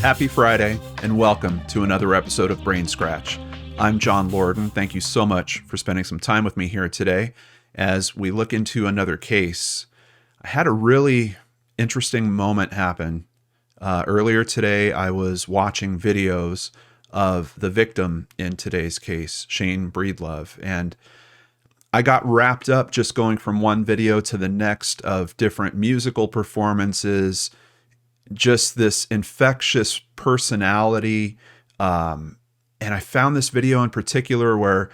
Happy Friday, and welcome to another episode of BrainScratch. I'm John Lorden. Thank you so much for spending some time with me here today as we look into another case. I had a really interesting moment happen. Earlier today, I was watching videos of the victim in today's case, Shane Breedlove, and I got wrapped up just going from one video to the next of different musical performances, just this infectious personality. And I found this video in particular where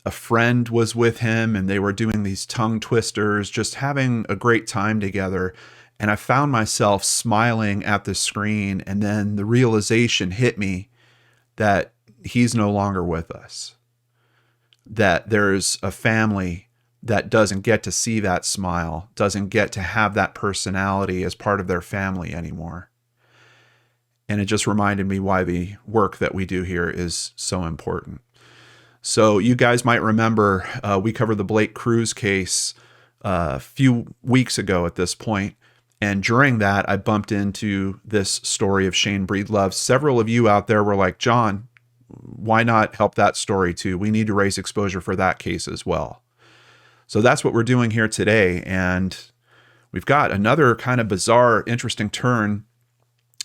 a friend was with him and they were doing these tongue twisters, just having a great time together. And I found myself smiling at the screen. And then the realization hit me that he's no longer with us, that there's a family that doesn't get to see that smile, doesn't get to have that personality as part of their family anymore. And it just reminded me why the work that we do here is so important. So you guys might remember we covered the Blake Cruz case a few weeks ago at this point. And during that, I bumped into this story of Shane Breedlove. Several of you out there were like, John, why not help that story too? We need to raise exposure for that case as well. So that's what we're doing here today. And we've got another kind of bizarre, interesting turn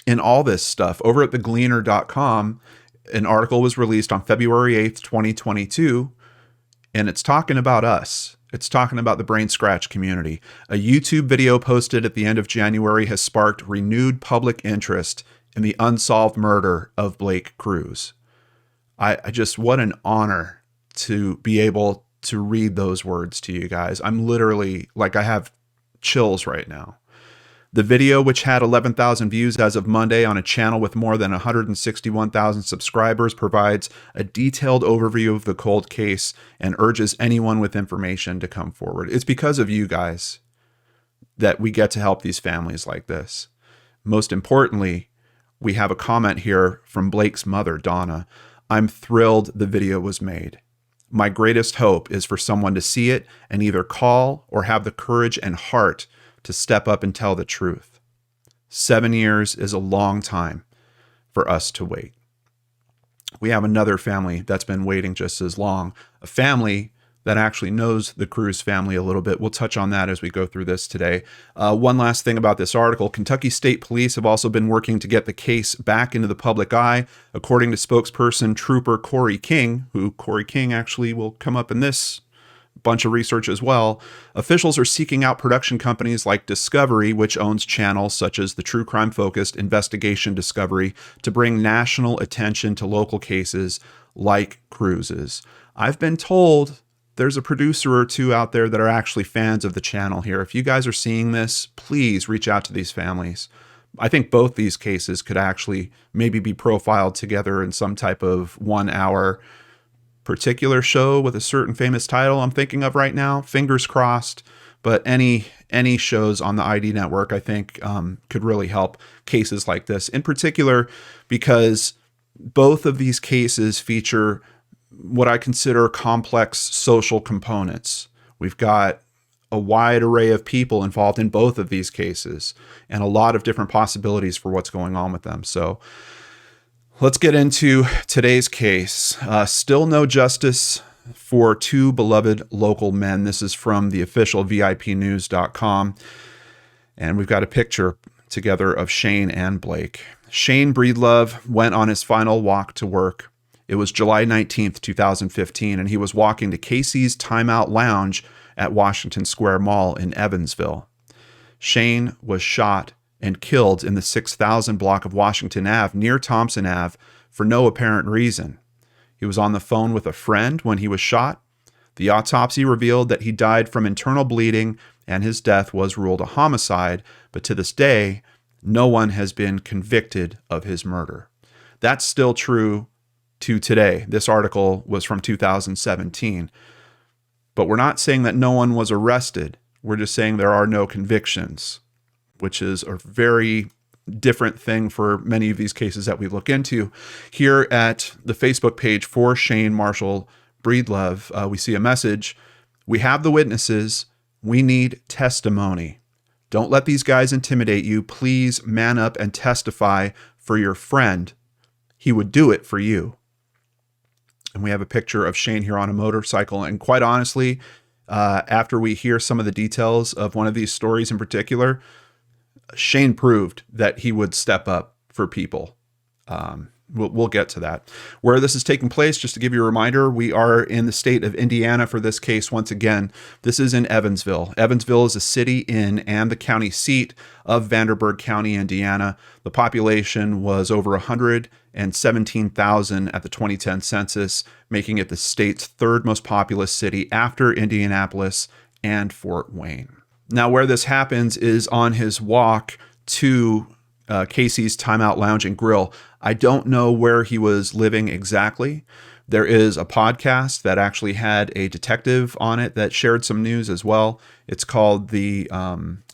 in all this stuff. Over at thegleaner.com, an article was released on February 8th, 2022, and it's talking about us. It's talking about the BrainScratch community. A YouTube video posted at the end of January has sparked renewed public interest in the unsolved murder of Blake Cruz. I just, what an honor to be able to read those words to you guys. I'm literally, like, I have chills right now. The video, which had 11,000 views as of Monday on a channel with more than 161,000 subscribers, provides a detailed overview of the cold case and urges anyone with information to come forward. It's because of you guys that we get to help these families like this. Most importantly, we have a comment here from Blake's mother, Donna. I'm thrilled the video was made. My greatest hope is for someone to see it and either call or have the courage and heart to step up and tell the truth. 7 years is a long time for us to wait. We have another family that's been waiting just as long, a family that actually knows the Cruz family a little bit. We'll touch on that as we go through this today. One last thing about this article. Kentucky State Police have also been working to get the case back into the public eye. According to spokesperson Trooper Corey King, who Corey King actually will come up in this bunch of research as well, officials are seeking out production companies like Discovery, which owns channels such as the true crime focused Investigation Discovery, to bring national attention to local cases like Cruz's. I've been told there's a producer or two out there that are actually fans of the channel here. If you guys are seeing this, please reach out to these families. I think both these cases could actually maybe be profiled together in some type of 1 hour particular show with a certain famous title I'm thinking of right now. Fingers crossed. But any shows on the ID network, I think, could really help cases like this. In particular, because both of these cases feature what I consider complex social components. We've got a wide array of people involved in both of these cases and a lot of different possibilities for what's going on with them. So let's get into today's case. Still no justice for two beloved local men. This is from the official VIPnews.com. And we've got a picture together of Shane and Blake. Shane Breedlove went on his final walk to work. It was July 19th, 2015, and he was walking to Casey's Timeout Lounge at Washington Square Mall in Evansville. Shane was shot and killed in the 6000 block of Washington Ave near Thompson Ave for no apparent reason. He was on the phone with a friend when he was shot. The autopsy revealed that he died from internal bleeding and his death was ruled a homicide, but to this day, no one has been convicted of his murder. That's still true to today. This article was from 2017. But we're not saying that no one was arrested. We're just saying there are no convictions, which is a very different thing for many of these cases that we look into. Here at the Facebook page for Shane Marshall Breedlove, we see a message. We have the witnesses. We need testimony. Don't let these guys intimidate you. Please man up and testify for your friend, he would do it for you. And we have a picture of Shane here on a motorcycle. And quite honestly, after we hear some of the details of one of these stories in particular, Shane proved that he would step up for people. We'll get to that. Where this is taking place, just to give you a reminder, we are in the state of Indiana for this case. Once again, this is in Evansville. Evansville is a city in and the county seat of Vanderburgh County, Indiana. The population was over 117,000 at the 2010 census, making it the state's third most populous city after Indianapolis and Fort Wayne. Now, where this happens is on his walk to Casey's Timeout Lounge and Grill. I don't know where he was living exactly. There is a podcast that actually had a detective on it that shared some news as well. It's called the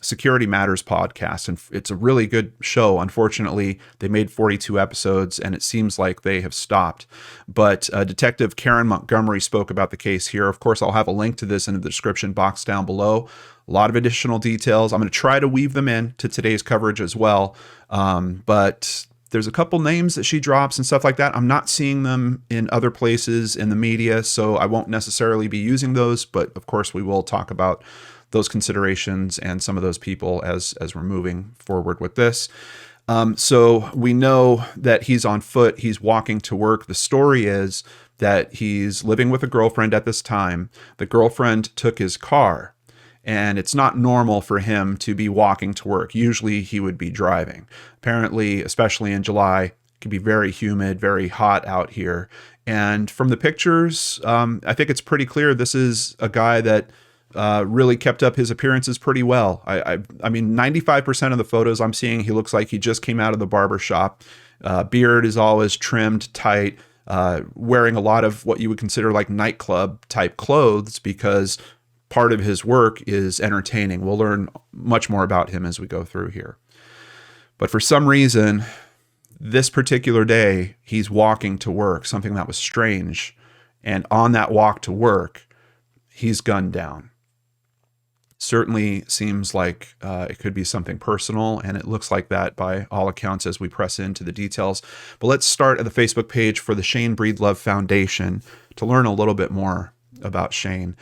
Security Matters Podcast, and it's a really good show. Unfortunately, they made 42 episodes, and it seems like they have stopped. But Detective Karen Montgomery spoke about the case here. Of course, I'll have a link to this in the description box down below. A lot of additional details. I'm going to try to weave them in to today's coverage as well. But there's a couple names that she drops and stuff like that. I'm not seeing them in other places in the media, so I won't necessarily be using those. But of course, we will talk about those considerations and some of those people as we're moving forward with this. So we know that he's on foot. He's walking to work. The story is that he's living with a girlfriend at this time. The girlfriend took his car. And it's not normal for him to be walking to work. Usually he would be driving. Apparently, especially in July, it can be very humid, very hot out here. And from the pictures, I think it's pretty clear this is a guy that really kept up his appearances pretty well. I mean, 95% of the photos I'm seeing, he looks like he just came out of the barber shop. Beard is always trimmed tight, wearing a lot of what you would consider like nightclub type clothes because part of his work is entertaining. We'll learn much more about him as we go through here. But for some reason, this particular day, he's walking to work, something that was strange. And on that walk to work, he's gunned down. Certainly seems like it could be something personal, and it looks like that by all accounts as we press into the details. But let's start at the Facebook page for the Shane Breedlove Foundation to learn a little bit more about Shane.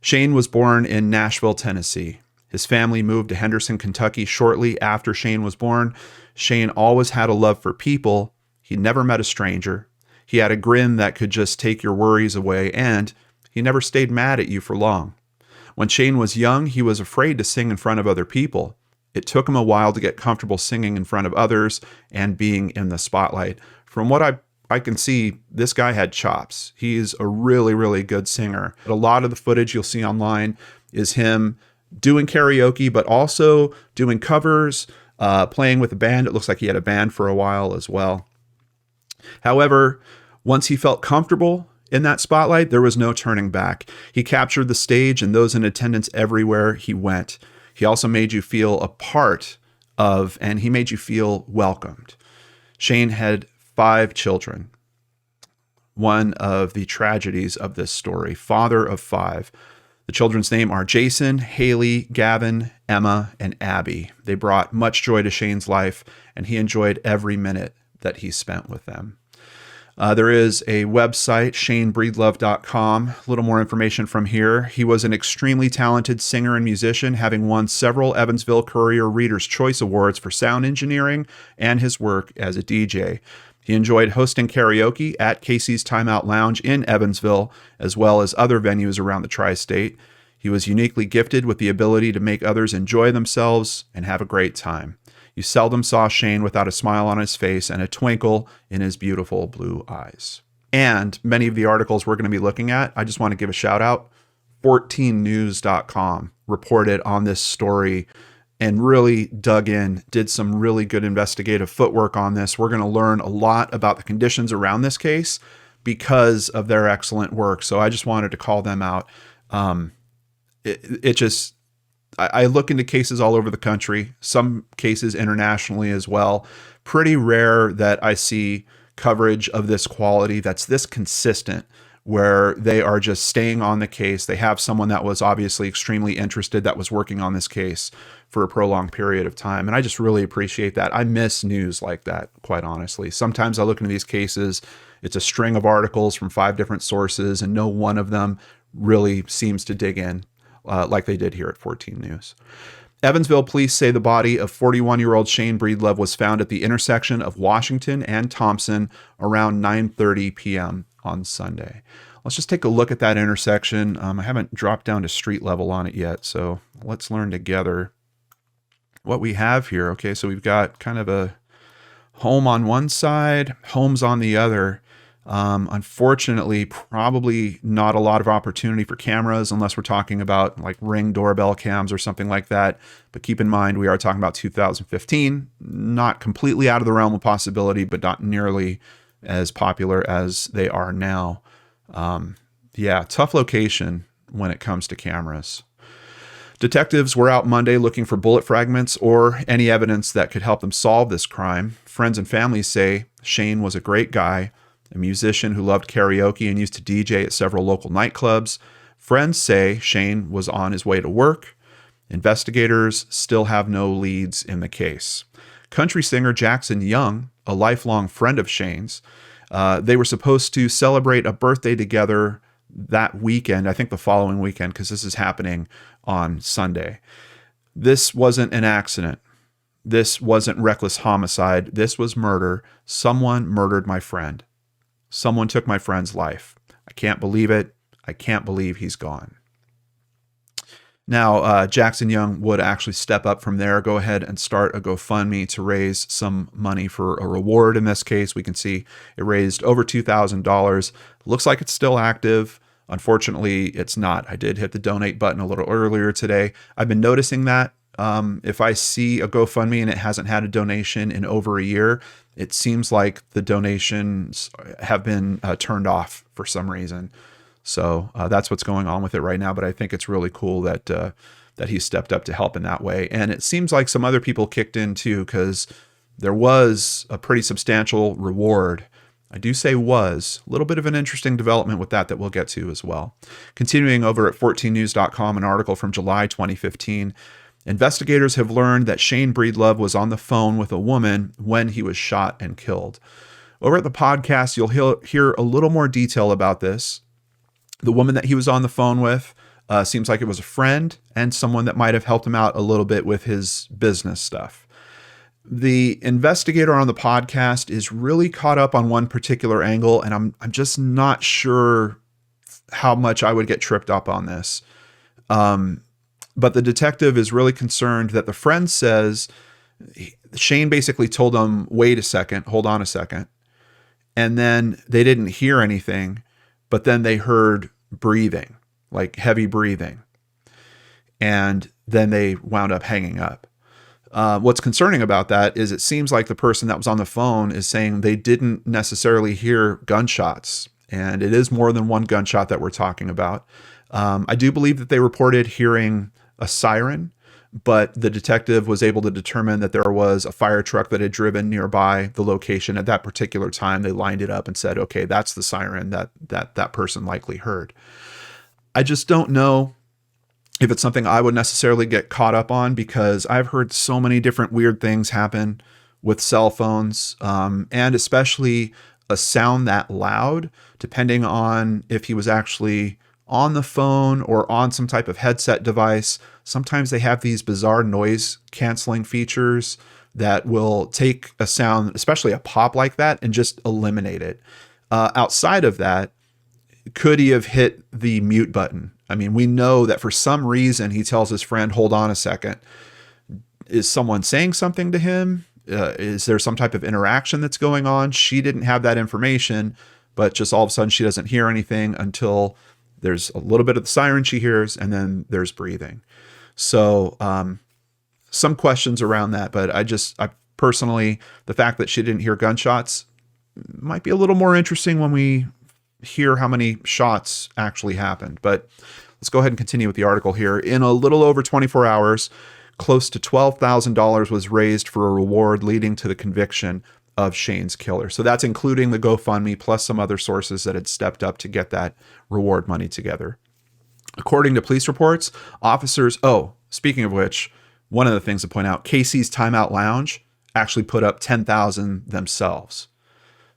Shane was born in Nashville, Tennessee. His family moved to Henderson, Kentucky shortly after Shane was born. Shane always had a love for people. He never met a stranger. He had a grin that could just take your worries away, and he never stayed mad at you for long. When Shane was young, he was afraid to sing in front of other people. It took him a while to get comfortable singing in front of others and being in the spotlight. From what I can see, this guy had chops. He's a really, really good singer. A lot of the footage you'll see online is him doing karaoke, but also doing covers, playing with a band. It looks like he had a band for a while as well. However, once he felt comfortable in that spotlight, there was no turning back. He captured the stage and those in attendance everywhere he went. He also made you feel a part of, and he made you feel welcomed. Shane had 5 children. One of the tragedies of this story, father of 5. The children's names are Jason, Haley, Gavin, Emma, and Abby. They brought much joy to Shane's life, and he enjoyed every minute that he spent with them. There is a website, shanebreedlove.com. A little more information from here. He was an extremely talented singer and musician, having won several Evansville Courier Reader's Choice Awards for sound engineering and his work as a DJ. He enjoyed hosting karaoke at Casey's Timeout Lounge in Evansville, as well as other venues around the tri-state. He was uniquely gifted with the ability to make others enjoy themselves and have a great time. You seldom saw Shane without a smile on his face and a twinkle in his beautiful blue eyes. And many of the articles we're going to be looking at, I just want to give a shout out. 14news.com reported on this story and really dug in, did some really good investigative footwork on this. We're going to learn a lot about the conditions around this case because of their excellent work. So I just wanted to call them out. I look into cases all over the country, some cases internationally as well. Pretty rare that I see coverage of this quality that's this consistent where they are just staying on the case. They have someone that was obviously extremely interested that was working on this case for a prolonged period of time. And I just really appreciate that. I miss news like that, quite honestly. Sometimes I look into these cases, it's a string of articles from 5 different sources, and no one of them really seems to dig in like they did here at 14 News. Evansville police say the body of 41-year-old Shane Breedlove was found at the intersection of Washington and Thompson around 9:30 p.m. on Sunday. Let's just take a look at that intersection. I haven't dropped down to street level on it yet, so let's learn together what we have here. Okay, so we've got kind of a home on one side, homes on the other. Unfortunately, probably not a lot of opportunity for cameras unless we're talking about like Ring doorbell cams or something like that. But keep in mind, we are talking about 2015, not completely out of the realm of possibility, but not nearly as popular as they are now. Yeah, tough location when it comes to cameras. Detectives were out Monday looking for bullet fragments or any evidence that could help them solve this crime. Friends and family say Shane was a great guy, a musician who loved karaoke and used to DJ at several local nightclubs. Friends say Shane was on his way to work. Investigators still have no leads in the case. Country singer Jackson Young, a lifelong friend of Shane's, they were supposed to celebrate a birthday together that weekend, I think the following weekend, because this is happening on Sunday. This wasn't an accident. This wasn't reckless homicide. This was murder. Someone murdered my friend. Someone took my friend's life. I can't believe it. I can't believe he's gone. Now, Jackson Young would actually step up from there, go ahead and start a GoFundMe to raise some money for a reward. In this case, we can see it raised over $2,000. Looks like it's still active. Unfortunately, it's not. I did hit the donate button a little earlier today. I've been noticing that if I see a GoFundMe and it hasn't had a donation in over a year, it seems like the donations have been turned off for some reason. So that's what's going on with it right now. But I think it's really cool that that he stepped up to help in that way. And it seems like some other people kicked in too, because there was a pretty substantial reward. I do say was. A little bit of an interesting development with that we'll get to as well. Continuing over at 14news.com, an article from July 2015. Investigators have learned that Shane Breedlove was on the phone with a woman when he was shot and killed. Over at the podcast, you'll hear a little more detail about this. The woman that he was on the phone with seems like it was a friend and someone that might have helped him out a little bit with his business stuff. The investigator on the podcast is really caught up on one particular angle, and I'm just not sure how much I would get tripped up on this. But the detective is really concerned that the friend says Shane basically told him, wait a second, hold on a second. And then they didn't hear anything, but then they heard breathing, like heavy breathing. And then they wound up hanging up. What's concerning about that is it seems like the person that was on the phone is saying they didn't necessarily hear gunshots. And it is more than one gunshot that we're talking about. I do believe that they reported hearing a siren, but the detective was able to determine that there was a fire truck that had driven nearby the location at that particular time. They lined it up and said, okay, that's the siren that person likely heard. I just don't know if it's something I would necessarily get caught up on, because I've heard so many different weird things happen with cell phones, and especially a sound that loud, depending on if he was actually on the phone or on some type of headset device. Sometimes they have these bizarre noise canceling features that will take a sound, especially a pop like that, and just eliminate it. Outside of that, could he have hit the mute button? I mean, we know that for some reason he tells his friend, hold on a second. Is someone saying something to him? Is there some type of interaction that's going on? She didn't have that information, but just all of a sudden she doesn't hear anything until there's a little bit of the siren she hears, and then there's breathing. So some questions around that, but I personally, the fact that she didn't hear gunshots might be a little more interesting when we hear how many shots actually happened. But let's go ahead and continue with the article here. In a little over 24 hours, close to $12,000 was raised for a reward leading to the conviction of Shane's killer. So that's including the GoFundMe plus some other sources that had stepped up to get that reward money together. According to police reports, officers, speaking of which, one of the things to point out, Casey's Timeout Lounge actually put up $10,000 themselves.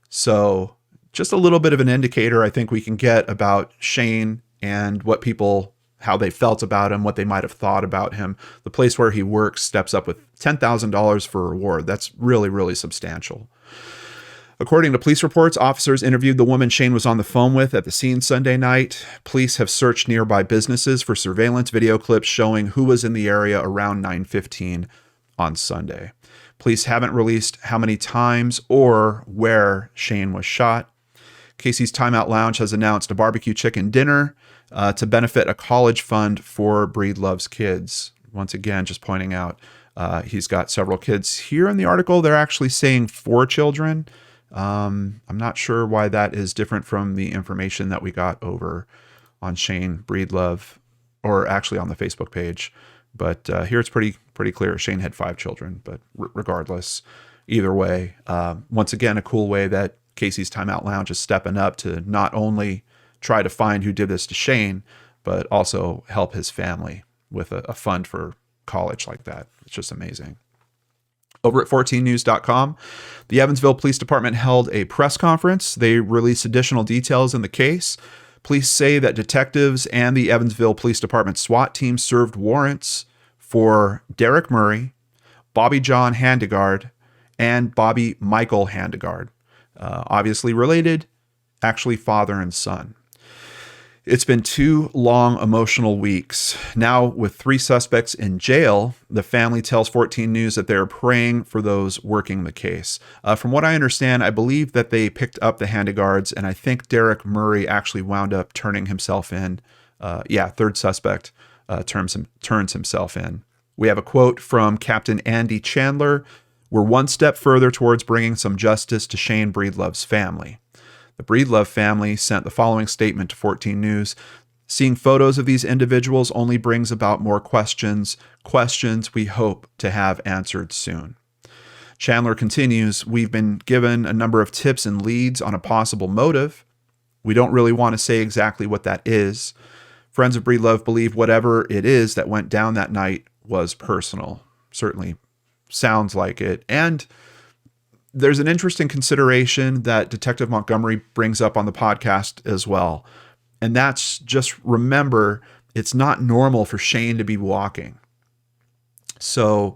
So just a little bit of an indicator I think we can get about Shane and what people, how they felt about him, what they might have thought about him. The place where he works steps up with $10,000 for a reward. That's really, really substantial. According to police reports, officers interviewed the woman Shane was on the phone with at the scene Sunday night. Police have searched nearby businesses for surveillance video clips showing who was in the area around 9:15 on Sunday. Police haven't released how many times or where Shane was shot. Casey's Timeout Lounge has announced a barbecue chicken dinner to benefit a college fund for Breedlove's kids. Once again, just pointing out, he's got several kids. Here in the article, they're actually saying 4 children. I'm not sure why that is different from the information that we got over on Shane Breedlove, or actually on the Facebook page. But here it's pretty clear. Shane had 5 children, but regardless, either way, once again, a cool way that Casey's Timeout Lounge is stepping up to not only try to find who did this to Shane, but also help his family with a fund for college like that. It's just amazing. Over at 14news.com, the Evansville Police Department held a press conference. They released additional details in the case. Police say that detectives and the Evansville Police Department SWAT team served warrants for Derek Murray, Bobby John Handegard, and Bobby Michael Handegard. Obviously related, actually father and son. It's been 2 long, emotional weeks. Now, with 3 suspects in jail, the family tells 14 News that they're praying for those working the case. From what I understand, I believe that they picked up the Handegards, and I think Derek Murray actually wound up turning himself in. Third suspect turns himself in. We have a quote from Captain Andy Chandler. "We're one step further towards bringing some justice to Shane Breedlove's family." The Breedlove family sent the following statement to 14 News. "Seeing photos of these individuals only brings about more questions we hope to have answered soon." Chandler continues, "We've been given a number of tips and leads on a possible motive. We don't really want to say exactly what that is. Friends of Breedlove believe whatever it is that went down that night was personal." Certainly sounds like it. And there's an interesting consideration that Detective Montgomery brings up on the podcast as well. And that's just remember, it's not normal for Shane to be walking. So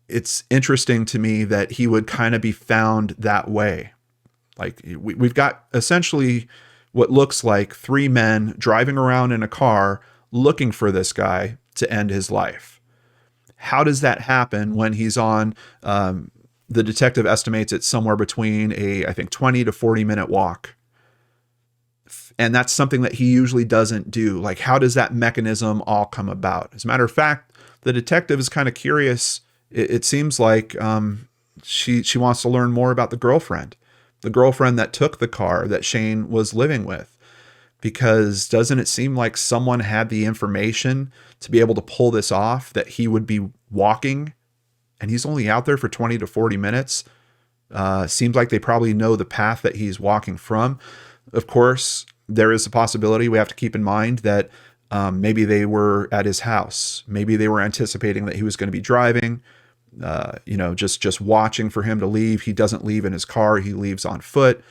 it's interesting to me that he would kind of be found that way. Like we've got essentially what looks like 3 men driving around in a car looking for this guy to end his life. How does that happen when he's on, the detective estimates it's somewhere between I think 20 to 40 minute walk. And that's something that he usually doesn't do. Like, how does that mechanism all come about? As a matter of fact, the detective is kind of curious. It seems like she wants to learn more about the girlfriend that took the car that Shane was living with. Because doesn't it seem like someone had the information to be able to pull this off, that he would be walking and he's only out there for 20 to 40 minutes. Seems like they probably know the path that he's walking from. Of course, there is a possibility we have to keep in mind that maybe they were at his house. Maybe they were anticipating that he was going to be driving, just watching for him to leave. He doesn't leave in his car. He leaves on foot.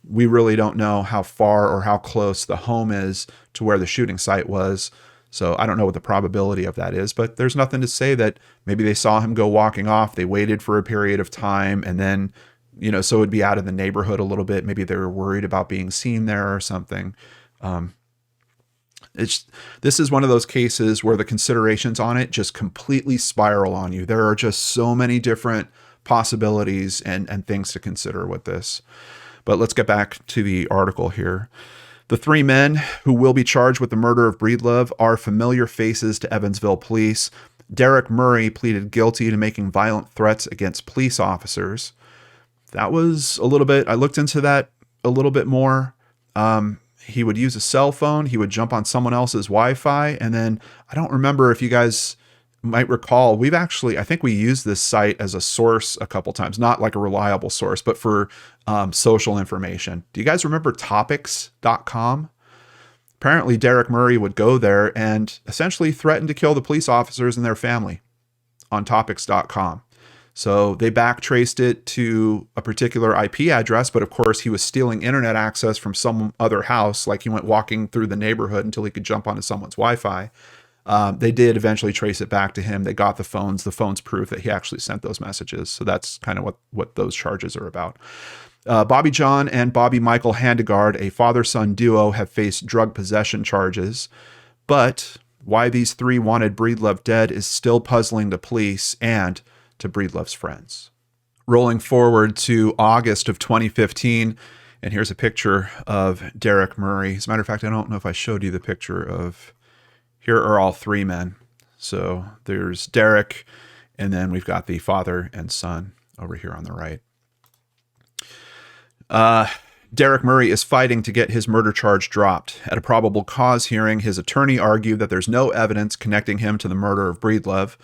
We really don't know how far or how close the home is to where the shooting site was. So I don't know what the probability of that is, but there's nothing to say that maybe they saw him go walking off. They waited for a period of time and then, so it'd be out of the neighborhood a little bit. Maybe they were worried about being seen there or something. This is one of those cases where the considerations on it just completely spiral on you. There are just so many different possibilities and things to consider with this. But let's get back to the article here. The 3 men who will be charged with the murder of Breedlove are familiar faces to Evansville police. Derek Murray pleaded guilty to making violent threats against police officers. That was a little bit, I looked into that a little bit more. He would use a cell phone. He would jump on someone else's Wi-Fi. And then I don't remember if you guys might recall, I think we used this site as a source a couple times, not like a reliable source, but for social information. Do you guys remember topics.com? Apparently, Derek Murray would go there and essentially threaten to kill the police officers and their family on topics.com. So they backtraced it to a particular IP address, but of course he was stealing internet access from some other house, like he went walking through the neighborhood until he could jump onto someone's Wi-Fi. They did eventually trace it back to him. They got the phones. The phones prove that he actually sent those messages. So that's kind of what those charges are about. Bobby John and Bobby Michael Handegard, a father-son duo, have faced drug possession charges. But why these three wanted Breedlove dead is still puzzling the police and to Breedlove's friends. Rolling forward to August of 2015, and here's a picture of Derek Murray. As a matter of fact, I don't know if I showed you the picture of... Here are all three men. So there's Derek, and then we've got the father and son over here on the right. Derek Murray is fighting to get his murder charge dropped. At a probable cause hearing, his attorney argued that there's no evidence connecting him to the murder of Breedlove.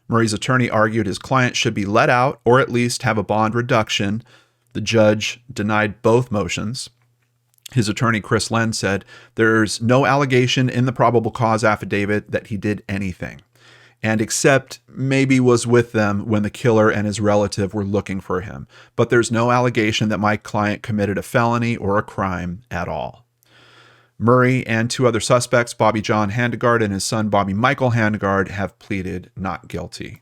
Murray's attorney argued his client should be let out or at least have a bond reduction. The judge denied both motions. His attorney, Chris Len, said there's no allegation in the probable cause affidavit that he did anything, and except maybe was with them when the killer and his relative were looking for him. But there's no allegation that my client committed a felony or a crime at all. Murray and two other suspects, Bobby John Handegard and his son Bobby Michael Handegard, have pleaded not guilty.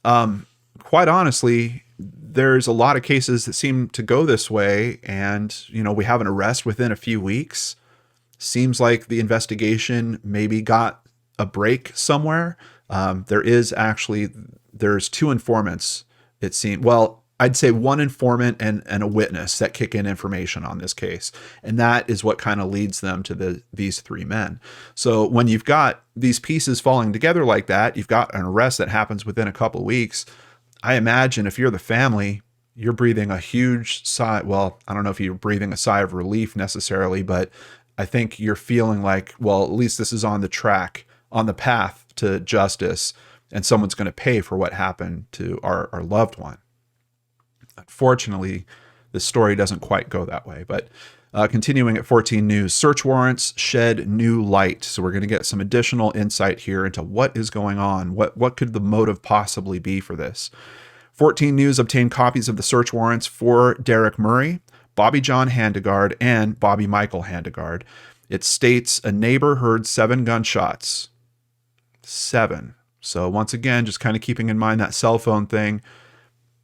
Quite honestly, there's a lot of cases that seem to go this way, and we have an arrest within a few weeks. Seems like the investigation maybe got a break somewhere. There's two informants, it seemed. Well, I'd say one informant and a witness that kick in information on this case. And that is what kind of leads them to these three men. So when you've got these pieces falling together like that, you've got an arrest that happens within a couple of weeks. I imagine if you're the family, you're breathing a huge sigh. Well, I don't know if you're breathing a sigh of relief necessarily, but I think you're feeling like, well, at least this is on the track, on the path to justice, and someone's going to pay for what happened to our loved one. Unfortunately, this story doesn't quite go that way. But continuing at 14 News, search warrants shed new light. So we're going to get some additional insight here into what is going on. What could the motive possibly be for this? 14 News obtained copies of the search warrants for Derek Murray, Bobby John Handegard, and Bobby Michael Handegard. It states a neighbor heard 7 gunshots. 7. So once again, just kind of keeping in mind that cell phone thing.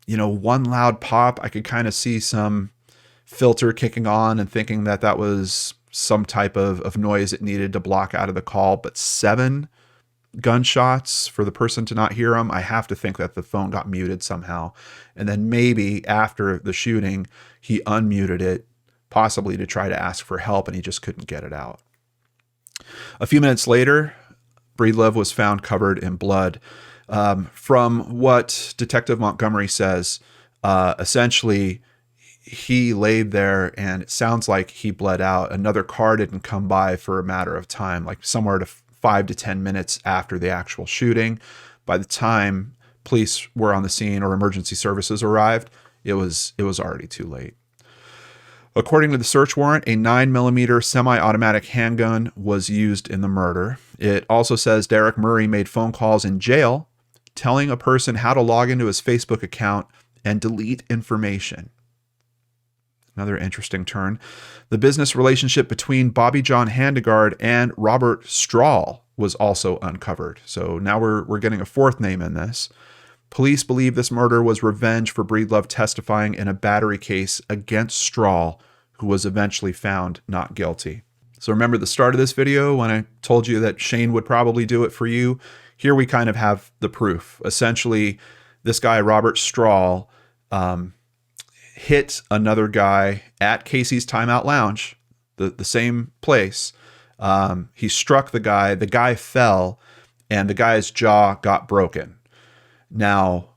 One loud pop, I could kind of see some filter kicking on and thinking that was some type of noise it needed to block out of the call. But 7 gunshots for the person to not hear them, I have to think that the phone got muted somehow. And then maybe after the shooting, he unmuted it, possibly to try to ask for help, and he just couldn't get it out. A few minutes later, Breedlove was found covered in blood. From what Detective Montgomery says, essentially he laid there and it sounds like he bled out. Another car didn't come by for a matter of time, like somewhere to 5 to 10 minutes after the actual shooting. By the time police were on the scene or emergency services arrived, it was already too late. According to the search warrant, a 9mm semi-automatic handgun was used in the murder. It also says Derek Murray made phone calls in jail, telling a person how to log into his Facebook account and delete information. Another interesting turn. The business relationship between Bobby John Handegard and Robert Strahl was also uncovered. So now we're getting a fourth name in this. Police believe this murder was revenge for Breedlove testifying in a battery case against Strahl, who was eventually found not guilty. So remember the start of this video when I told you that Shane would probably do it for you? Here we kind of have the proof. Essentially, this guy, Robert Strahl, hit another guy at Casey's Timeout Lounge, the same place. He struck the guy fell, and the guy's jaw got broken. Now,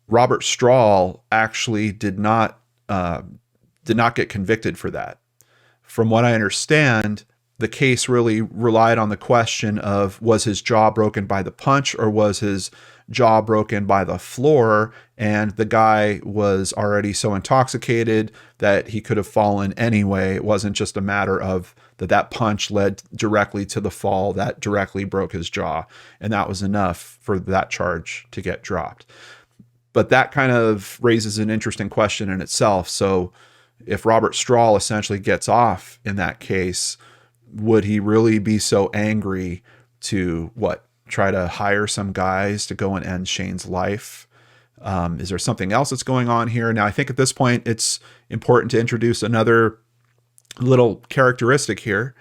Robert Strahl actually did not get convicted for that. From what I understand, the case really relied on the question of, was his jaw broken by the punch or was his jaw broken by the floor? And the guy was already so intoxicated that he could have fallen anyway. It wasn't just a matter of that punch led directly to the fall that directly broke his jaw. And that was enough for that charge to get dropped. But that kind of raises an interesting question in itself. So if Robert Strahl essentially gets off in that case, would he really be so angry to try to hire some guys to go and end Shane's life? Is there something else that's going on here? Now, I think at this point, it's important to introduce another little characteristic here.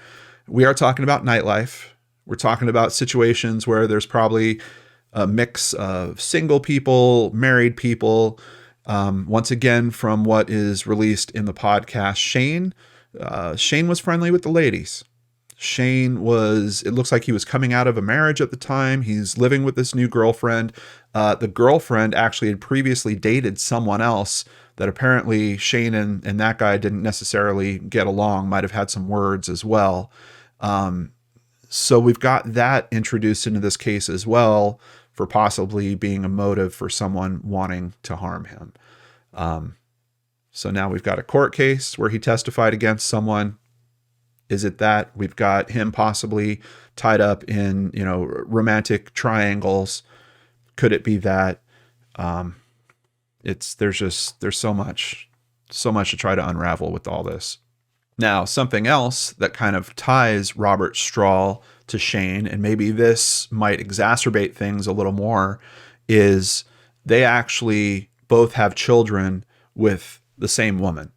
We are talking about nightlife. We're talking about situations where there's probably a mix of single people, married people. Once again, from what is released in the podcast, Shane was friendly with the ladies. It looks like he was coming out of a marriage at the time. He's living with this new girlfriend. The girlfriend actually had previously dated someone else that apparently Shane and that guy didn't necessarily get along, might have had some words as well. So we've got that introduced into this case as well for possibly being a motive for someone wanting to harm him. So now we've got a court case where he testified against someone. Is it that? We've got him possibly tied up in, romantic triangles. Could it be that? There's so much to try to unravel with all this. Now, something else that kind of ties Robert Strahl to Shane, and maybe this might exacerbate things a little more, is they actually both have children with the same woman.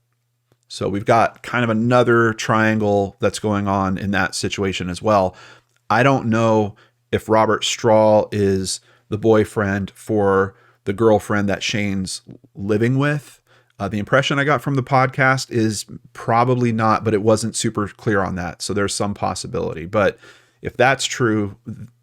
So we've got kind of another triangle that's going on in that situation as well. I don't know if Robert Strahl is the boyfriend for the girlfriend that Shane's living with. The impression I got from the podcast is probably not, but it wasn't super clear on that. So there's some possibility. But if that's true,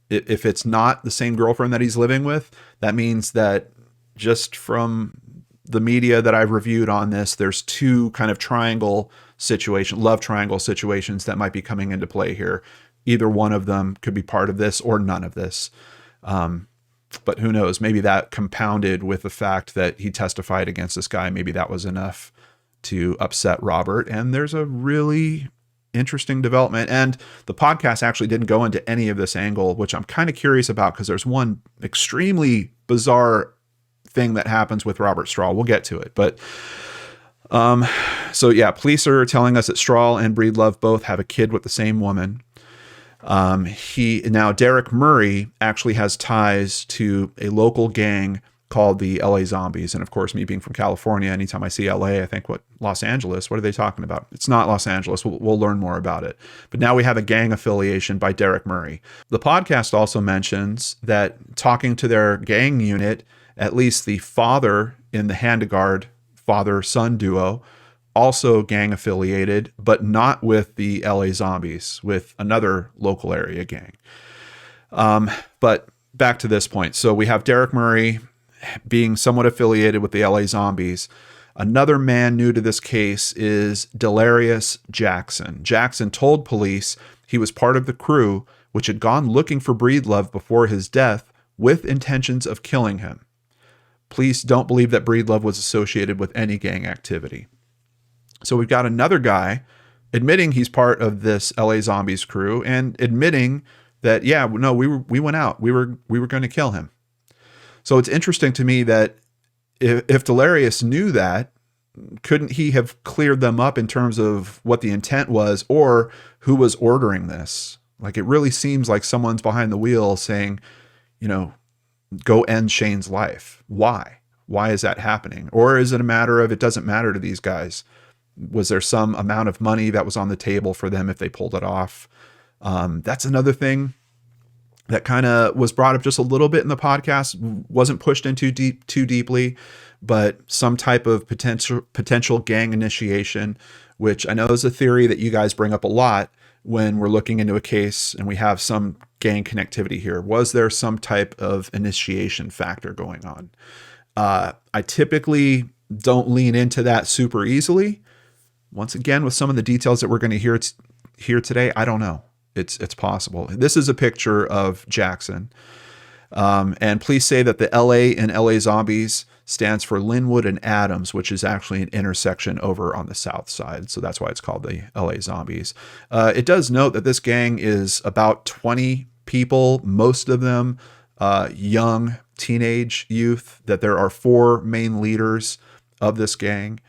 if it's not the same girlfriend that he's living with, that means that just from the media that I've reviewed on this, there's two kind of love triangle situations that might be coming into play here. Either one of them could be part of this or none of this. But who knows? Maybe that compounded with the fact that he testified against this guy. Maybe that was enough to upset Robert. And there's a really interesting development. And the podcast actually didn't go into any of this angle, which I'm kind of curious about because there's one extremely bizarre thing that happens with Robert Strahl. We'll get to it. But police are telling us that Strahl and Breedlove both have a kid with the same woman. Derek Murray actually has ties to a local gang called the LA Zombies. And of course, me being from California, anytime I see LA, I think, Los Angeles? What are they talking about? It's not Los Angeles. We'll learn more about it. But now we have a gang affiliation by Derek Murray. The podcast also mentions that talking to their gang unit, at least the father in the Handegard father-son duo, also gang affiliated, but not with the LA Zombies, with another local area gang. But back to this point. So we have Derek Murray being somewhat affiliated with the LA Zombies. Another man new to this case is Delarius Jackson. Jackson told police he was part of the crew which had gone looking for Breedlove before his death with intentions of killing him. Police don't believe that Breedlove was associated with any gang activity. So we've got another guy admitting he's part of this LA Zombies crew and admitting that, we went out. We were going to kill him. So it's interesting to me that if Delarius knew that, couldn't he have cleared them up in terms of what the intent was or who was ordering this? Like, it really seems like someone's behind the wheel saying, go end Shane's life. Why? Why is that happening? Or is it a matter of it doesn't matter to these guys? Was there some amount of money that was on the table for them if they pulled it off? That's another thing that kind of was brought up just a little bit in the podcast, wasn't pushed into too deeply, but some type of potential gang initiation, which I know is a theory that you guys bring up a lot when we're looking into a case and we have some gang connectivity here. Was there some type of initiation factor going on? I typically don't lean into that super easily. Once again, with some of the details that we're going to hear here today? I don't know. It's possible. This is a picture of Jackson. And police say that the LA in LA Zombies stands for Linwood and Adams, which is actually an intersection over on the south side. So that's why it's called the LA Zombies. It does note that this gang is about 20 people, most of them young teenage youth, that there are 4 main leaders of this gang.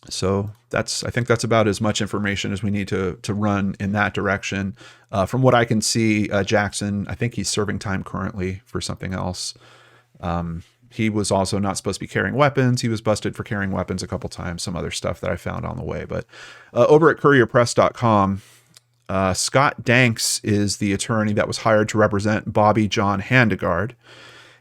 So I think that's about as much information as we need to run in that direction. From what I can see, Jackson, I think he's serving time currently for something else. He was also not supposed to be carrying weapons. He was busted for carrying weapons a couple times, some other stuff that I found on the way. But over at courierpress.com, Scott Danks is the attorney that was hired to represent Bobby John Handegard.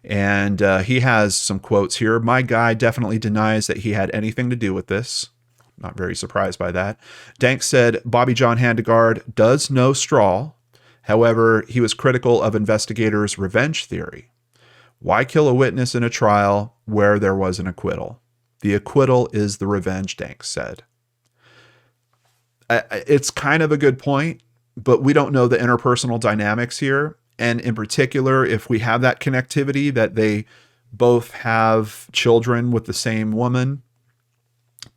And he has some quotes here. "My guy definitely denies that he had anything to do with this." Not very surprised by that. Danks said Bobby John Handegard does know Strahl. However, he was critical of investigators' revenge theory. Why kill a witness in a trial where there was an acquittal? The acquittal is the revenge, Danks said. It's kind of a good point, but we don't know the interpersonal dynamics here. And in particular, if we have that connectivity that they both have children with the same woman,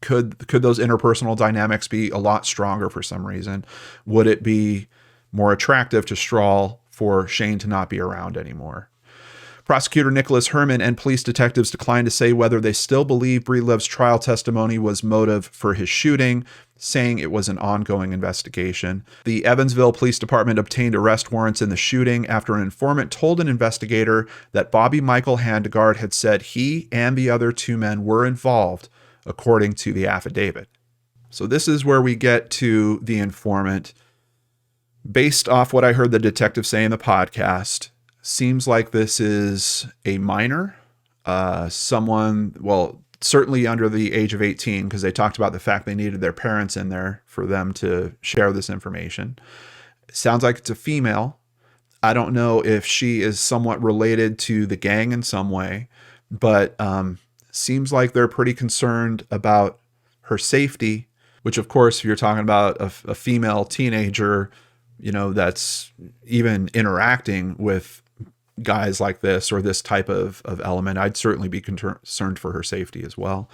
could those interpersonal dynamics be a lot stronger for some reason? Would it be more attractive to Strahl for Shane to not be around anymore? Prosecutor Nicholas Herman and police detectives declined to say whether they still believe Breedlove's trial testimony was motive for his shooting, saying it was an ongoing investigation. The Evansville Police Department obtained arrest warrants in the shooting after an informant told an investigator that Bobby Michael Handegard had said he and the other 2 men were involved, according to the affidavit. So this is where we get to the informant. Based off what I heard the detective say in the podcast, seems like this is a minor, someone, well, certainly under the age of 18, because they talked about the fact they needed their parents in there for them to share this information. It sounds like it's a female. I don't know if she is somewhat related to the gang in some way, but seems like they're pretty concerned about her safety, which of course, if you're talking about a female teenager, that's even interacting with guys like this or this type of element, I'd certainly be concerned for her safety as well.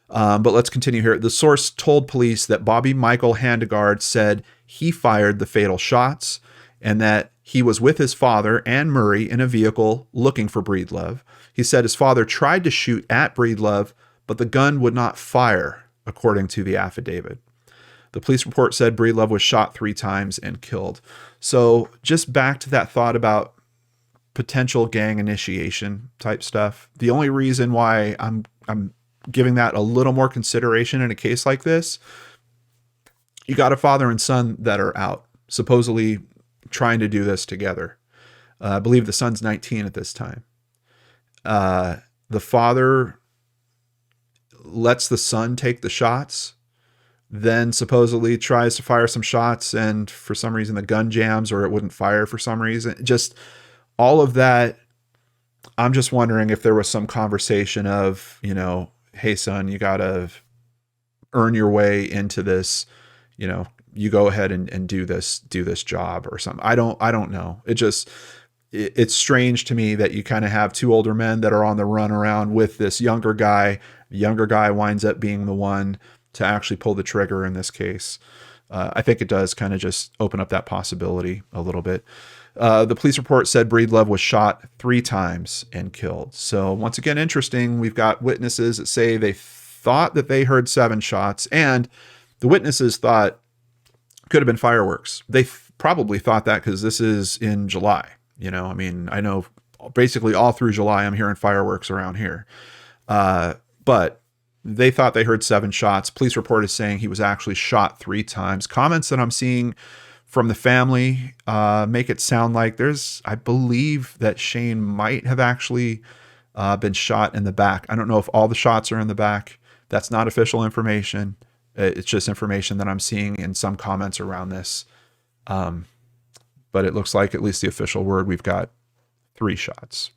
But let's continue here. The source told police that Bobby Michael Handegard said he fired the fatal shots and that he was with his father and Murray in a vehicle looking for Breedlove. He said his father tried to shoot at Breedlove, but the gun would not fire, according to the affidavit. The police report said Breedlove was shot 3 times and killed. So just back to that thought about potential gang initiation type stuff. The only reason why I'm giving that a little more consideration in a case like this, you got a father and son that are out, supposedly trying to do this together. I believe the son's 19 at this time. The father lets the son take the shots, then supposedly tries to fire some shots, and for some reason the gun jams or it wouldn't fire for some reason. Just all of that. I'm just wondering if there was some conversation of, hey son, you got to earn your way into this, you go ahead and do this job or something. I don't know. It's strange to me that you kind of have 2 older men that are on the run around with this younger guy. The younger guy winds up being the one to actually pull the trigger in this case. I think it does kind of just open up that possibility a little bit. The police report said Breedlove was shot 3 times and killed. So once again, interesting. We've got witnesses that say they thought that they heard 7 shots, and the witnesses thought could have been fireworks. They probably thought that because this is in July. I know basically all through July, I'm hearing fireworks around here. But they thought they heard 7 shots. Police report is saying he was actually shot 3 times. Comments that I'm seeing from the family make it sound like I believe that Shane might have actually been shot in the back. I don't know if all the shots are in the back. That's not official information. It's just information that I'm seeing in some comments around this. But it looks like, at least the official word, we've got 3 shots.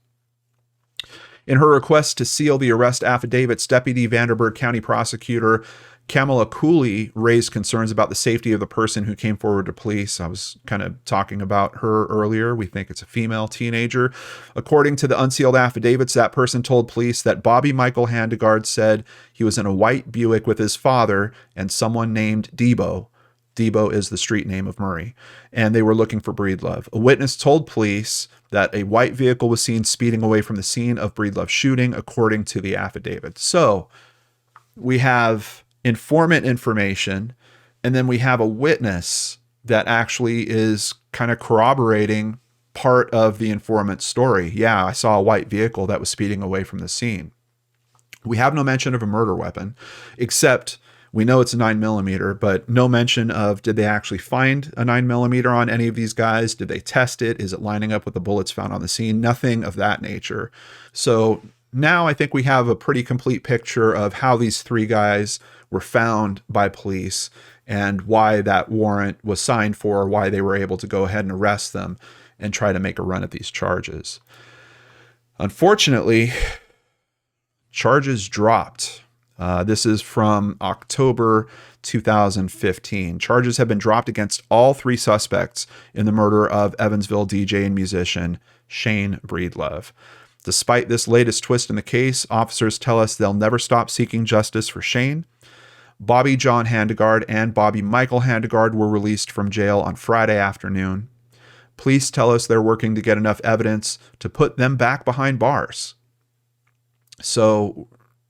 In her request to seal the arrest affidavits, Deputy Vanderburgh County Prosecutor Kamala Cooley raised concerns about the safety of the person who came forward to police. I was kind of talking about her earlier. We think it's a female teenager. According to the unsealed affidavits, that person told police that Bobby Michael Handegard said he was in a white Buick with his father and someone named Debo. Debo is the street name of Murray, and they were looking for Breedlove. A witness told police that a white vehicle was seen speeding away from the scene of Breedlove's shooting, according to the affidavit. So we have informant information, and then we have a witness that actually is kind of corroborating part of the informant's story. Yeah, I saw a white vehicle that was speeding away from the scene. We have no mention of a murder weapon, except we know it's a 9mm, but no mention of, did they actually find a 9mm on any of these guys? Did they test it? Is it lining up with the bullets found on the scene? Nothing of that nature. So now I think we have a pretty complete picture of how these three guys were found by police and why that warrant was signed for, why they were able to go ahead and arrest them and try to make a run at these charges. Unfortunately, charges dropped. This is from October 2015. Charges have been dropped against all three suspects in the murder of Evansville DJ and musician Shane Breedlove. Despite this latest twist in the case, officers tell us they'll never stop seeking justice for Shane. Bobby John Handegard and Bobby Michael Handegard were released from jail on Friday afternoon. Police tell us they're working to get enough evidence to put them back behind bars. So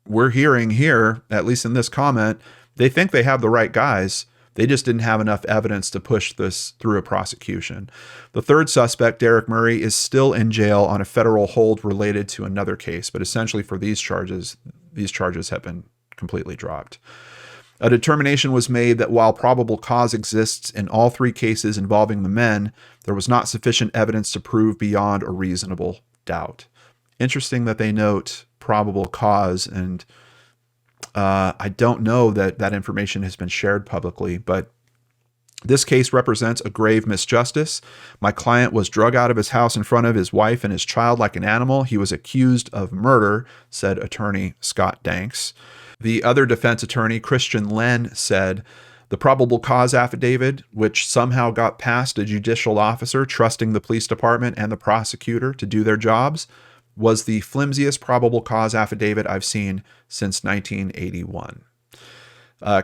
we're hearing here, at least in this comment, they think they have the right guys. They just didn't have enough evidence to push this through a prosecution. The third suspect, Derek Murray, is still in jail on a federal hold related to another case, but essentially for these charges have been completely dropped. A determination was made that while probable cause exists in all three cases involving the men, there was not sufficient evidence to prove beyond a reasonable doubt. Interesting that they note probable cause, and I don't know that that information has been shared publicly, but this case represents a grave misjustice. My client was drug out of his house in front of his wife and his child like an animal. He was accused of murder, said attorney Scott Danks. The other defense attorney, Christian Len, said the probable cause affidavit, which somehow got past a judicial officer trusting the police department and the prosecutor to do their jobs, was the flimsiest probable cause affidavit I've seen since 1981.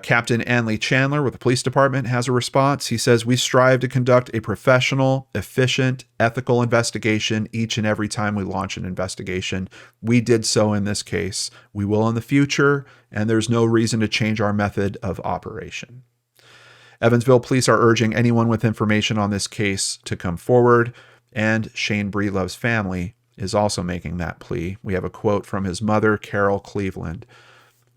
Captain Anley Chandler with the police department has a response. He says, "We strive to conduct a professional, efficient, ethical investigation each and every time we launch an investigation. We did so in this case. We will in the future, and there's no reason to change our method of operation." Evansville police are urging anyone with information on this case to come forward, and Shane Breedlove's family is also making that plea. We have a quote from his mother, Carol Cleveland.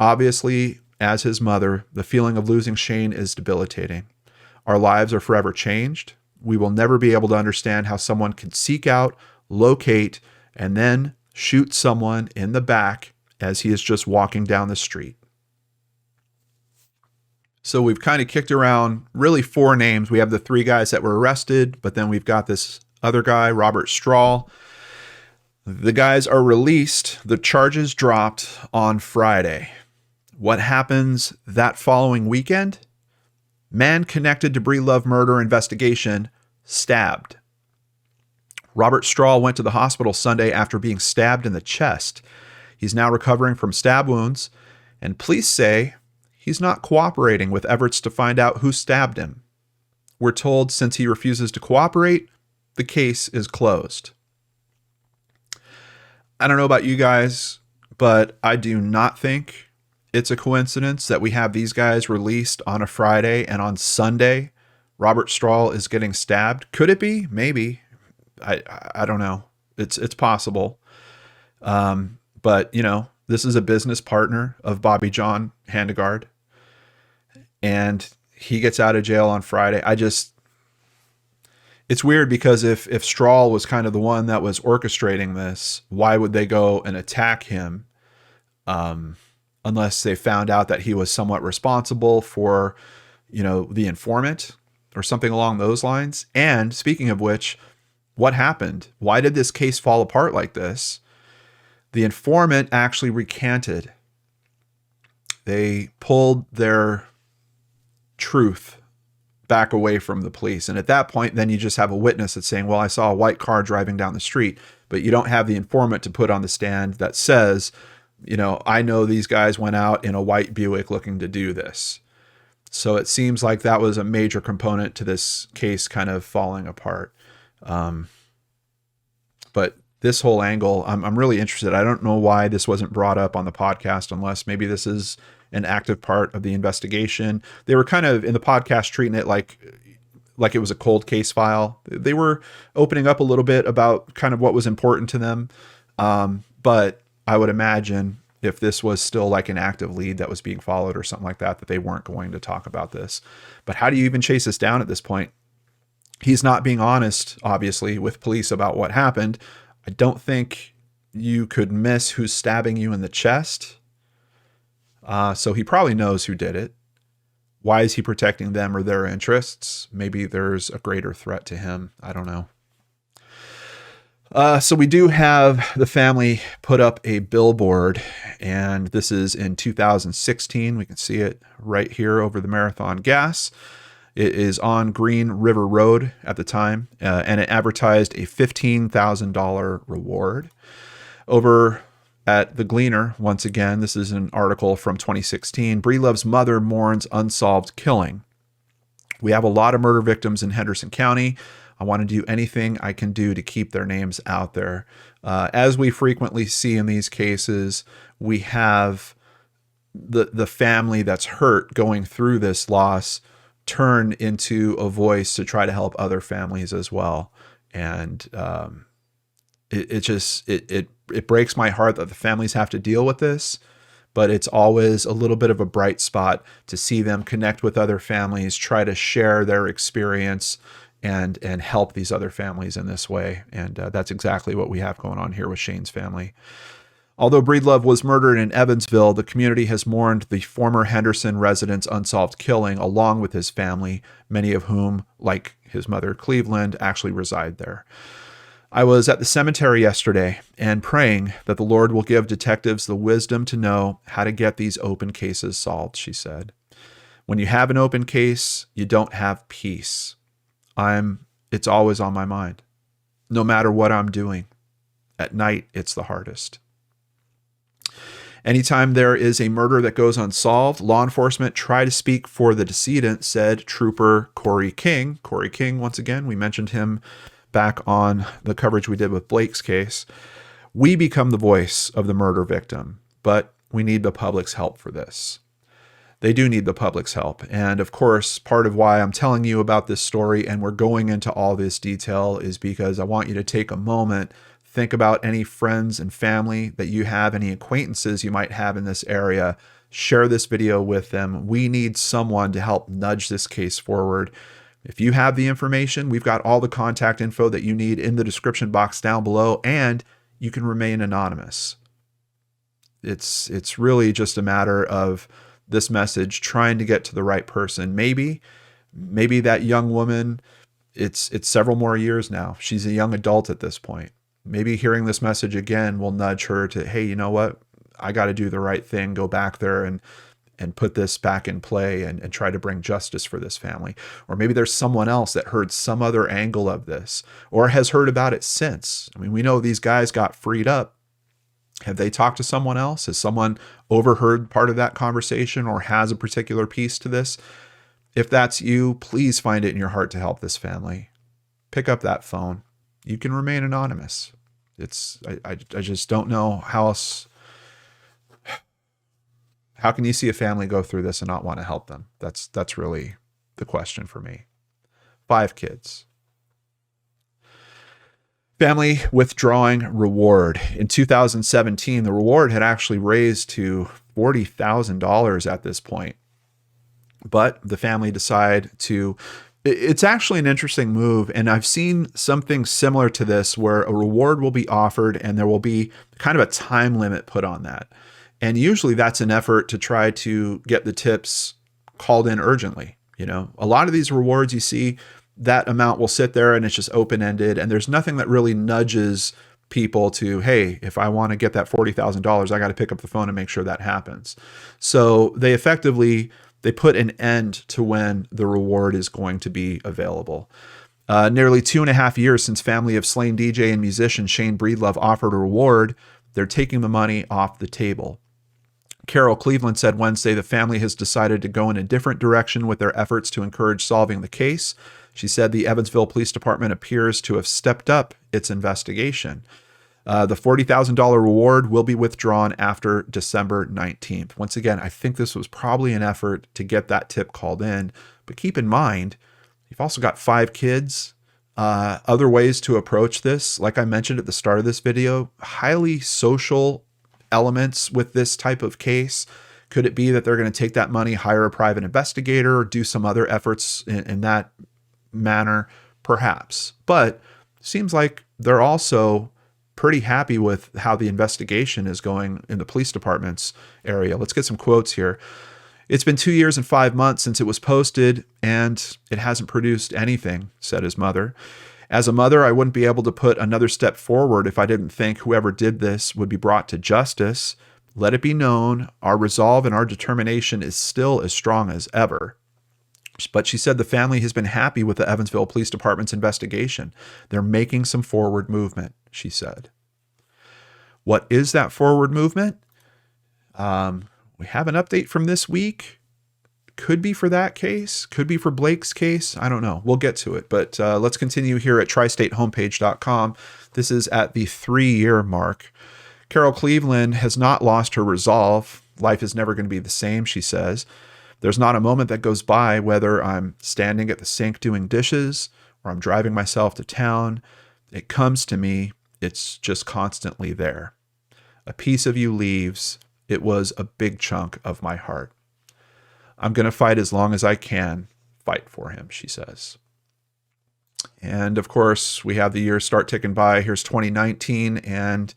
"Obviously, as his mother, the feeling of losing Shane is debilitating. Our lives are forever changed. We will never be able to understand how someone can seek out, locate, and then shoot someone in the back as he is just walking down the street." So we've kind of kicked around really four names. We have the three guys that were arrested, but then we've got this other guy, Robert Strahl. The guys are released. The charges dropped on Friday. What happens that following weekend? Man connected to Breedlove murder investigation stabbed. Robert Strahl went to the hospital Sunday after being stabbed in the chest. He's now recovering from stab wounds, and police say he's not cooperating with efforts to find out who stabbed him. We're told since he refuses to cooperate, the case is closed. I don't know about you guys, but I do not think it's a coincidence that we have these guys released on a Friday and on Sunday, Robert Strahl is getting stabbed. Could it be? Maybe. I don't know. It's possible. But you know, this is a business partner of Bobby John Handegard, and he gets out of jail on Friday. It's weird because if Strahl was kind of the one that was orchestrating this, why would they go and attack him? Unless they found out that he was somewhat responsible for, you know, the informant or something along those lines. And speaking of which, what happened? Why did this case fall apart like this? The informant actually recanted. They pulled their truth back away from the police. And at that point, then you just have a witness that's saying, well, I saw a white car driving down the street, but you don't have the informant to put on the stand that says, I know these guys went out in a white Buick looking to do this. So it seems like that was a major component to this case kind of falling apart. But this whole angle, I'm really interested. I don't know why this wasn't brought up on the podcast, unless maybe this is an active part of the investigation. They were kind of in the podcast treating it like it was a cold case file. They were opening up a little bit about kind of what was important to them. But I would imagine if this was still like an active lead that was being followed or something like that, that they weren't going to talk about this. But how do you even chase this down at this point? He's not being honest, obviously, with police about what happened. I don't think you could miss who's stabbing you in the chest. So he probably knows who did it. Why is he protecting them or their interests? Maybe there's a greater threat to him. I don't know. So we do have the family put up a billboard, and this is in 2016. We can see it right here over the Marathon Gas. It is on Green River Road at the time, and it advertised a $15,000 reward. Over at the Gleaner, once again, this is an article from 2016. Breedlove's mother mourns unsolved killing. We have a lot of murder victims in Henderson County. I want to do anything I can do to keep their names out there. As we frequently see in these cases, we have the family that's hurt going through this loss turn into a voice to try to help other families as well. And it breaks my heart that the families have to deal with this, but it's always a little bit of a bright spot to see them connect with other families, try to share their experience and help these other families in this way. And that's exactly what we have going on here with Shane's family. Although Breedlove was murdered in Evansville, the community has mourned the former Henderson resident's unsolved killing along with his family, many of whom, like his mother Cleveland, actually reside there. I was at the cemetery yesterday and praying that the Lord will give detectives the wisdom to know how to get these open cases solved, she said. When you have an open case, you don't have peace. It's always on my mind, no matter what I'm doing. At night, it's the hardest. Anytime there is a murder that goes unsolved, law enforcement try to speak for the decedent, said Trooper Corey King. Corey King, once again, we mentioned him back on the coverage we did with Blake's case. We become the voice of the murder victim, but we need the public's help for this. They do need the public's help. And of course, part of why I'm telling you about this story and we're going into all this detail is because I want you to take a moment, think about any friends and family that you have, any acquaintances you might have in this area. Share this video with them. We need someone to help nudge this case forward. If you have the information, we've got all the contact info that you need in the description box down below, and you can remain anonymous. It's really just a matter of this message trying to get to the right person. Maybe that young woman, it's several more years now. She's a young adult at this point. Maybe hearing this message again will nudge her to, hey, you know what? I got to do the right thing, go back there and put this back in play and try to bring justice for this family. Or maybe there's someone else that heard some other angle of this or has heard about it since. I mean, we know these guys got freed up. Have they talked to someone else? Has someone overheard part of that conversation or has a particular piece to this? If that's you, please find it in your heart to help this family. Pick up that phone. You can remain anonymous. I just don't know how else. How can you see a family go through this and not want to help them? That's really the question for me. 5 kids. Family withdrawing reward. In 2017, the reward had actually raised to $40,000 at this point. But the family decided to... It's actually an interesting move, and I've seen something similar to this where a reward will be offered and there will be kind of a time limit put on that. And usually that's an effort to try to get the tips called in urgently. You know, a lot of these rewards you see, that amount will sit there and it's just open-ended and there's nothing that really nudges people to, hey, if I want to get that $40,000, I got to pick up the phone and make sure that happens. So they put an end to when the reward is going to be available. Nearly 2.5 years since family of slain DJ and musician Shane Breedlove offered a reward, they're taking the money off the table. Carol Cleveland said Wednesday the family has decided to go in a different direction with their efforts to encourage solving the case. She said the Evansville Police Department appears to have stepped up its investigation. The $40,000 reward will be withdrawn after December 19th. Once again, I think this was probably an effort to get that tip called in. But keep in mind, you've also got 5 kids. Other ways to approach this, like I mentioned at the start of this video, highly social elements with this type of case. Could it be that they're going to take that money, hire a private investigator, or do some other efforts in that manner? Perhaps. But seems like they're also pretty happy with how the investigation is going in the police department's area. Let's get some quotes here. It's been 2 years and 5 months since it was posted, and it hasn't produced anything, said his mother. As a mother, I wouldn't be able to put another step forward if I didn't think whoever did this would be brought to justice. Let it be known, our resolve and our determination is still as strong as ever. But she said the family has been happy with the Evansville Police Department's investigation. They're making some forward movement, she said. What is that forward movement? We have an update from this week. Could be for that case. Could be for Blake's case. I don't know. We'll get to it. But let's continue here at tristatehomepage.com. This is at the 3-year mark. Carol Cleveland has not lost her resolve. Life is never going to be the same, she says. There's not a moment that goes by, whether I'm standing at the sink doing dishes or I'm driving myself to town. It comes to me. It's just constantly there. A piece of you leaves. It was a big chunk of my heart. I'm going to fight as long as I can fight for him, she says. And of course, we have the years start ticking by. Here's 2019, and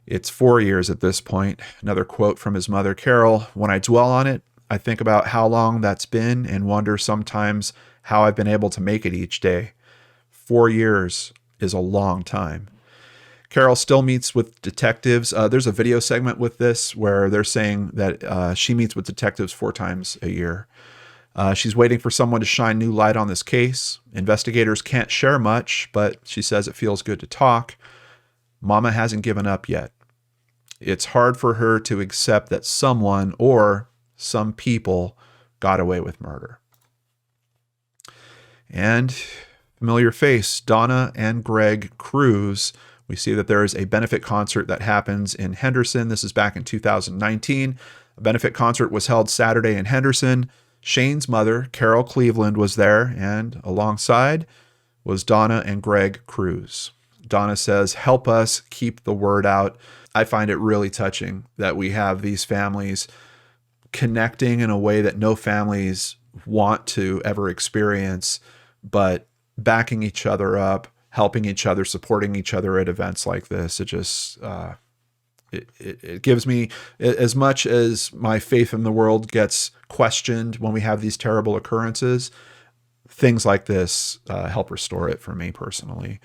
it's 4 years at this point. Another quote from his mother, Carol. When I dwell on it, I think about how long that's been and wonder sometimes how I've been able to make it each day. 4 years is a long time. Carol still meets with detectives. There's a video segment with this where they're saying that she meets with detectives 4 times a year. She's waiting for someone to shine new light on this case. Investigators can't share much, but she says it feels good to talk. Mama hasn't given up yet. It's hard for her to accept that someone or some people got away with murder. And familiar face, Donna and Greg Cruz. We see that there is a benefit concert that happens in Henderson. This is back in 2019. A benefit concert was held Saturday in Henderson. Shane's mother, Carol Cleveland, was there, and alongside was Donna and Greg Cruz. Donna says, help us keep the word out. I find it really touching that we have these families connecting in a way that no families want to ever experience, but backing each other up, helping each other, supporting each other at events like this. It just, it gives me, as much as my faith in the world gets questioned when we have these terrible occurrences, things like this help restore it for me personally.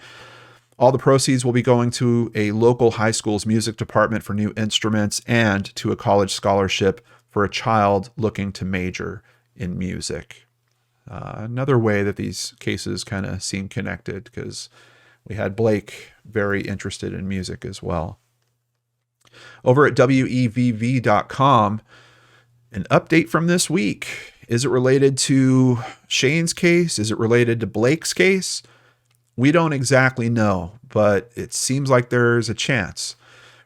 All the proceeds will be going to a local high school's music department for new instruments and to a college scholarship for a child looking to major in music. Another way that these cases kind of seem connected, because we had Blake very interested in music as well. Over at WEVV.com, an update from this week. Is it related to Shane's case? Is it related to Blake's case? We don't exactly know, but it seems like there's a chance.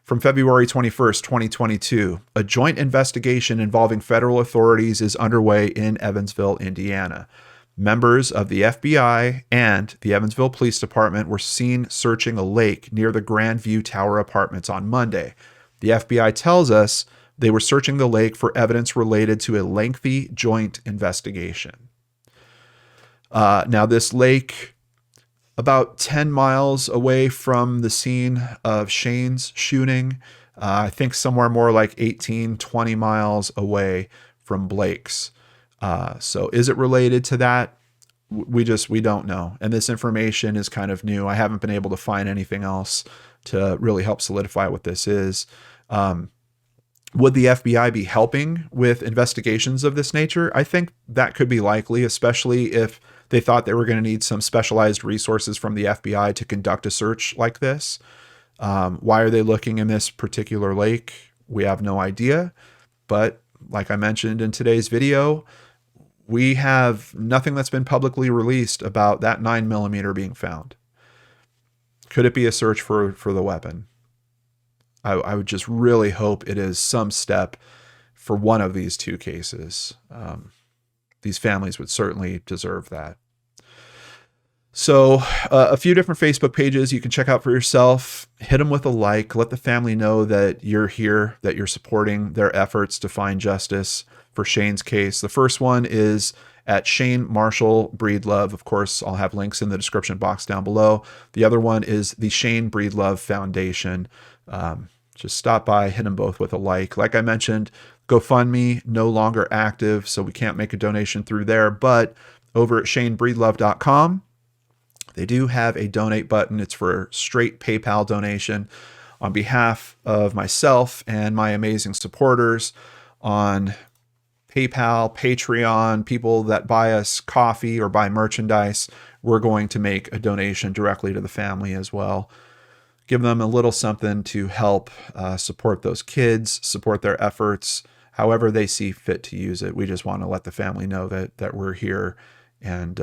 From February 21st, 2022, a joint investigation involving federal authorities is underway in Evansville, Indiana. Members of the FBI and the Evansville Police Department were seen searching a lake near the Grandview Tower Apartments on Monday. The FBI tells us they were searching the lake for evidence related to a lengthy joint investigation. Now, this lake, about 10 miles away from the scene of Shane's shooting, I think somewhere more like 18, 20 miles away from Blake's. So is it related to that? We don't know. And this information is kind of new. I haven't been able to find anything else to really help solidify what this is. Would the FBI be helping with investigations of this nature? I think that could be likely, especially if they thought they were going to need some specialized resources from the FBI to conduct a search like this. Why are they looking in this particular lake? We have no idea. But like I mentioned in today's video, we have nothing that's been publicly released about that 9mm being found. Could it be a search for the weapon? I would just really hope it is some step for one of these two cases. These families would certainly deserve that. So a few different Facebook pages you can check out for yourself. Hit them with a like. Let the family know that you're here, that you're supporting their efforts to find justice for Shane's case. The first one is at Shane Marshall Breedlove. Of course, I'll have links in the description box down below. The other one is the Shane Breedlove Foundation. Just stop by, hit them both with a like. Like I mentioned, GoFundMe no longer active, so we can't make a donation through there. But over at ShaneBreedlove.com, they do have a donate button. It's for straight PayPal donation. On behalf of myself and my amazing supporters on PayPal, Patreon, people that buy us coffee or buy merchandise, we're going to make a donation directly to the family as well. Give them a little something to help support those kids, support their efforts, however they see fit to use it. We just want to let the family know that we're here and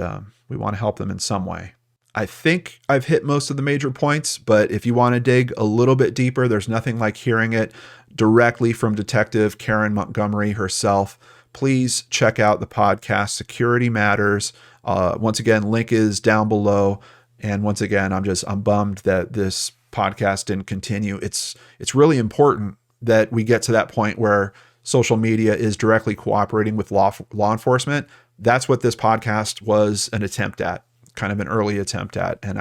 we want to help them in some way. I think I've hit most of the major points, but if you want to dig a little bit deeper, there's nothing like hearing it directly from Detective Karen Montgomery herself. Please check out the podcast Security Matters. Once again, link is down below. And once again, I'm bummed that this podcast didn't continue. It's really important that we get to that point where social media is directly cooperating with law enforcement. That's what this podcast was an attempt at, kind of an early attempt at. And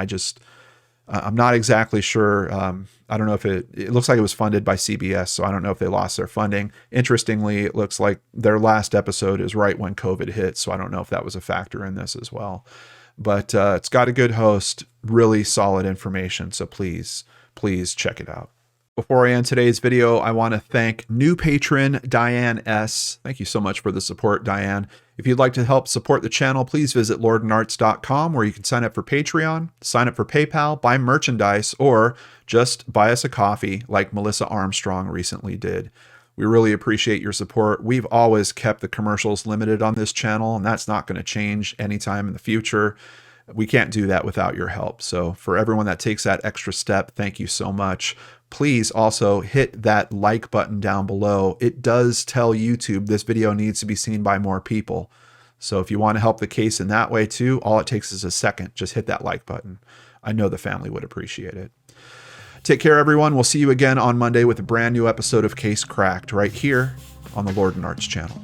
I'm not exactly sure. I don't know if it looks like it was funded by CBS, so I don't know if they lost their funding. Interestingly, it looks like their last episode is right when COVID hit, so I don't know if that was a factor in this as well. But it's got a good host, really solid information, so please check it out. Before I end today's video, I want to thank new patron Diane S. Thank you so much for the support, Diane. If you'd like to help support the channel, please visit lordandarts.com where you can sign up for Patreon, sign up for PayPal, buy merchandise, or just buy us a coffee like Melissa Armstrong recently did. We really appreciate your support. We've always kept the commercials limited on this channel, and that's not going to change anytime in the future. We can't do that without your help. So for everyone that takes that extra step, thank you so much. Please also hit that like button down below. It does tell YouTube this video needs to be seen by more people. So if you want to help the case in that way too, all it takes is a second. Just hit that like button. I know the family would appreciate it. Take care, everyone. We'll see you again on Monday with a brand new episode of Case Cracked right here on the Lord and Arts channel.